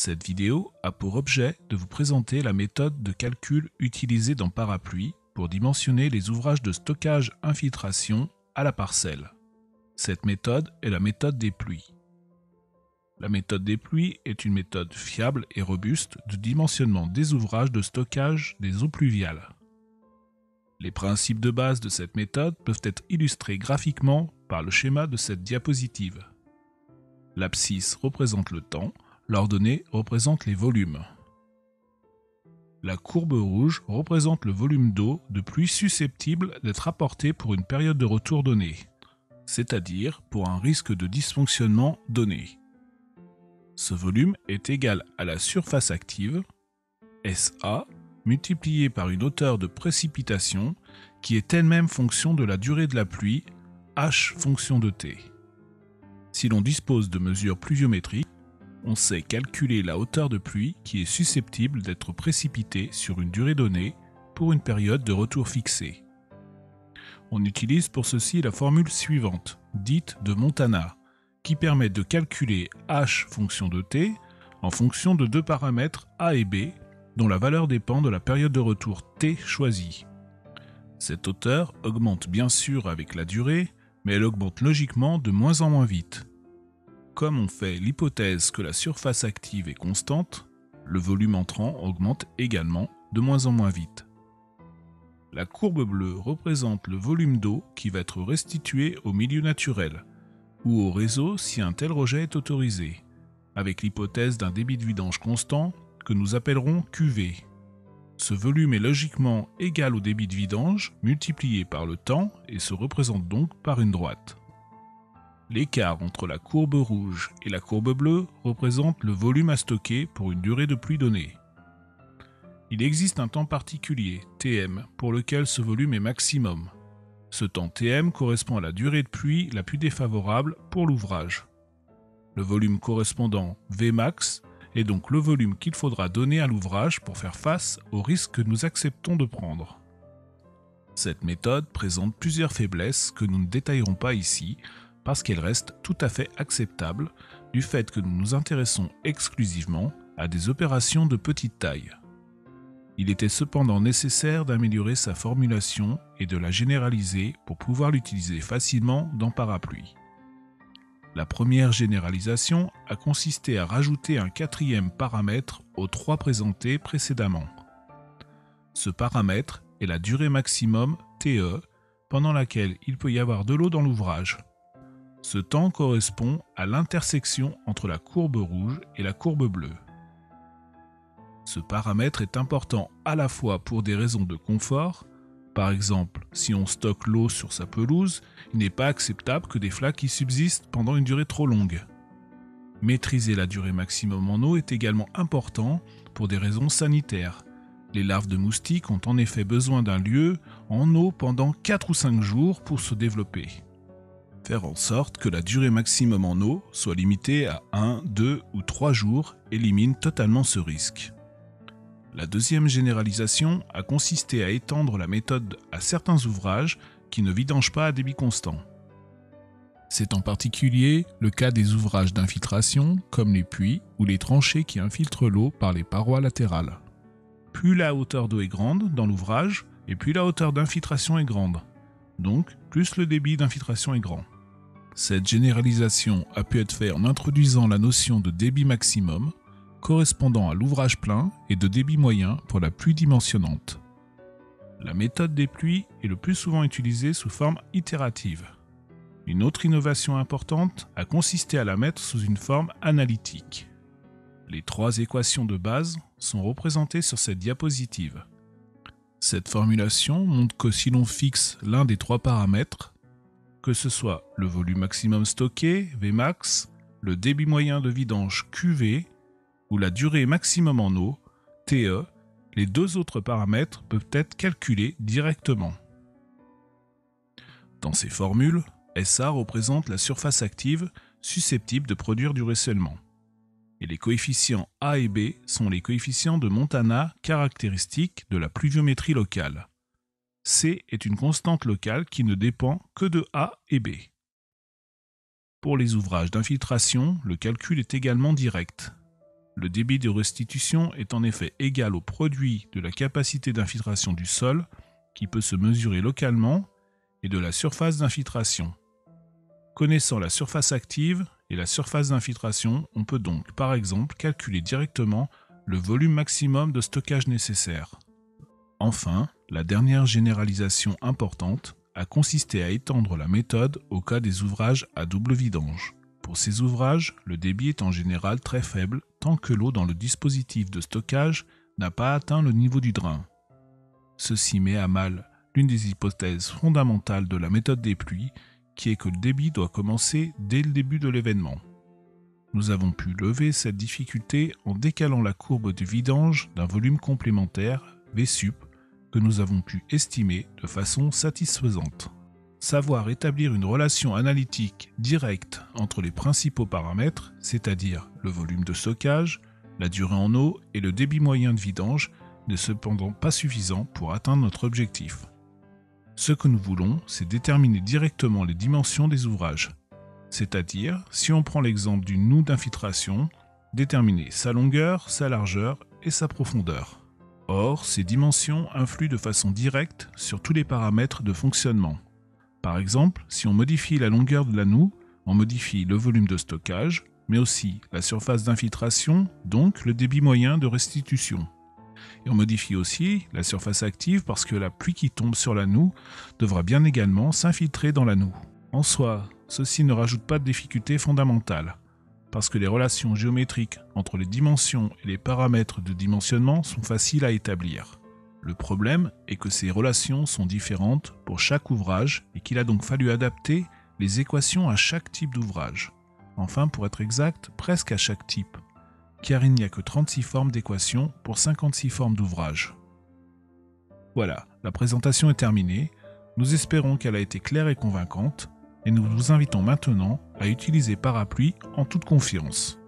Cette vidéo a pour objet de vous présenter la méthode de calcul utilisée dans Parapluie pour dimensionner les ouvrages de stockage-infiltration à la parcelle. Cette méthode est la méthode des pluies. La méthode des pluies est une méthode fiable et robuste de dimensionnement des ouvrages de stockage des eaux pluviales. Les principes de base de cette méthode peuvent être illustrés graphiquement par le schéma de cette diapositive. L'abscisse représente le temps, l'ordonnée représente les volumes. La courbe rouge représente le volume d'eau de pluie susceptible d'être apporté pour une période de retour donnée, c'est-à-dire pour un risque de dysfonctionnement donné. Ce volume est égal à la surface active, SA, multiplié par une hauteur de précipitation qui est elle-même fonction de la durée de la pluie, H fonction de T. Si l'on dispose de mesures pluviométriques, on sait calculer la hauteur de pluie qui est susceptible d'être précipitée sur une durée donnée pour une période de retour fixée. On utilise pour ceci la formule suivante, dite de Montana, qui permet de calculer H fonction de T en fonction de deux paramètres A et B, dont la valeur dépend de la période de retour T choisie. Cette hauteur augmente bien sûr avec la durée, mais elle augmente logiquement de moins en moins vite. Comme on fait l'hypothèse que la surface active est constante, le volume entrant augmente également de moins en moins vite. La courbe bleue représente le volume d'eau qui va être restitué au milieu naturel, ou au réseau si un tel rejet est autorisé, avec l'hypothèse d'un débit de vidange constant que nous appellerons QV. Ce volume est logiquement égal au débit de vidange multiplié par le temps et se représente donc par une droite. L'écart entre la courbe rouge et la courbe bleue représente le volume à stocker pour une durée de pluie donnée. Il existe un temps particulier, Tm, pour lequel ce volume est maximum. Ce temps Tm correspond à la durée de pluie la plus défavorable pour l'ouvrage. Le volume correspondant Vmax est donc le volume qu'il faudra donner à l'ouvrage pour faire face aux risques que nous acceptons de prendre. Cette méthode présente plusieurs faiblesses que nous ne détaillerons pas ici parce qu'elle reste tout à fait acceptable du fait que nous nous intéressons exclusivement à des opérations de petite taille. Il était cependant nécessaire d'améliorer sa formulation et de la généraliser pour pouvoir l'utiliser facilement dans Parapluie. La première généralisation a consisté à rajouter un quatrième paramètre aux trois présentés précédemment. Ce paramètre est la durée maximum TE pendant laquelle il peut y avoir de l'eau dans l'ouvrage. Ce temps correspond à l'intersection entre la courbe rouge et la courbe bleue. Ce paramètre est important à la fois pour des raisons de confort. Par exemple, si on stocke l'eau sur sa pelouse, il n'est pas acceptable que des flaques y subsistent pendant une durée trop longue. Maîtriser la durée maximum en eau est également important pour des raisons sanitaires. Les larves de moustiques ont en effet besoin d'un lieu en eau pendant 4 ou 5 jours pour se développer. Faire en sorte que la durée maximum en eau soit limitée à 1, 2 ou 3 jours élimine totalement ce risque. La deuxième généralisation a consisté à étendre la méthode à certains ouvrages qui ne vidangent pas à débit constant. C'est en particulier le cas des ouvrages d'infiltration comme les puits ou les tranchées qui infiltrent l'eau par les parois latérales. Plus la hauteur d'eau est grande dans l'ouvrage et plus la hauteur d'infiltration est grande, donc plus le débit d'infiltration est grand. Cette généralisation a pu être faite en introduisant la notion de débit maximum correspondant à l'ouvrage plein et de débit moyen pour la pluie dimensionnante. La méthode des pluies est le plus souvent utilisée sous forme itérative. Une autre innovation importante a consisté à la mettre sous une forme analytique. Les trois équations de base sont représentées sur cette diapositive. Cette formulation montre que si l'on fixe l'un des trois paramètres, que ce soit le volume maximum stocké, Vmax, le débit moyen de vidange QV, ou la durée maximum en eau, TE, les deux autres paramètres peuvent être calculés directement. Dans ces formules, SA représente la surface active susceptible de produire du ruissellement. Et les coefficients A et B sont les coefficients de Montana caractéristiques de la pluviométrie locale. C est une constante locale qui ne dépend que de A et B. Pour les ouvrages d'infiltration, le calcul est également direct. Le débit de restitution est en effet égal au produit de la capacité d'infiltration du sol, qui peut se mesurer localement, et de la surface d'infiltration. Connaissant la surface active et la surface d'infiltration, on peut donc par exemple calculer directement le volume maximum de stockage nécessaire. Enfin, la dernière généralisation importante a consisté à étendre la méthode au cas des ouvrages à double vidange. Pour ces ouvrages, le débit est en général très faible tant que l'eau dans le dispositif de stockage n'a pas atteint le niveau du drain. Ceci met à mal l'une des hypothèses fondamentales de la méthode des pluies, qui est que le débit doit commencer dès le début de l'événement. Nous avons pu lever cette difficulté en décalant la courbe de vidange d'un volume complémentaire, Vsup, que nous avons pu estimer de façon satisfaisante. Savoir établir une relation analytique directe entre les principaux paramètres, c'est-à-dire le volume de stockage, la durée en eau et le débit moyen de vidange, n'est cependant pas suffisant pour atteindre notre objectif. Ce que nous voulons, c'est déterminer directement les dimensions des ouvrages. C'est-à-dire, si on prend l'exemple d'une noue d'infiltration, déterminer sa longueur, sa largeur et sa profondeur. Or, ces dimensions influent de façon directe sur tous les paramètres de fonctionnement. Par exemple, si on modifie la longueur de la noue, on modifie le volume de stockage, mais aussi la surface d'infiltration, donc le débit moyen de restitution. Et on modifie aussi la surface active parce que la pluie qui tombe sur la noue devra bien également s'infiltrer dans la noue. En soi, ceci ne rajoute pas de difficulté fondamentale, parce que les relations géométriques entre les dimensions et les paramètres de dimensionnement sont faciles à établir. Le problème est que ces relations sont différentes pour chaque ouvrage et qu'il a donc fallu adapter les équations à chaque type d'ouvrage. Enfin, pour être exact, presque à chaque type, car il n'y a que 36 formes d'équations pour 56 formes d'ouvrages. Voilà, la présentation est terminée. Nous espérons qu'elle a été claire et convaincante, et nous vous invitons maintenant à utiliser Parapluie en toute confiance.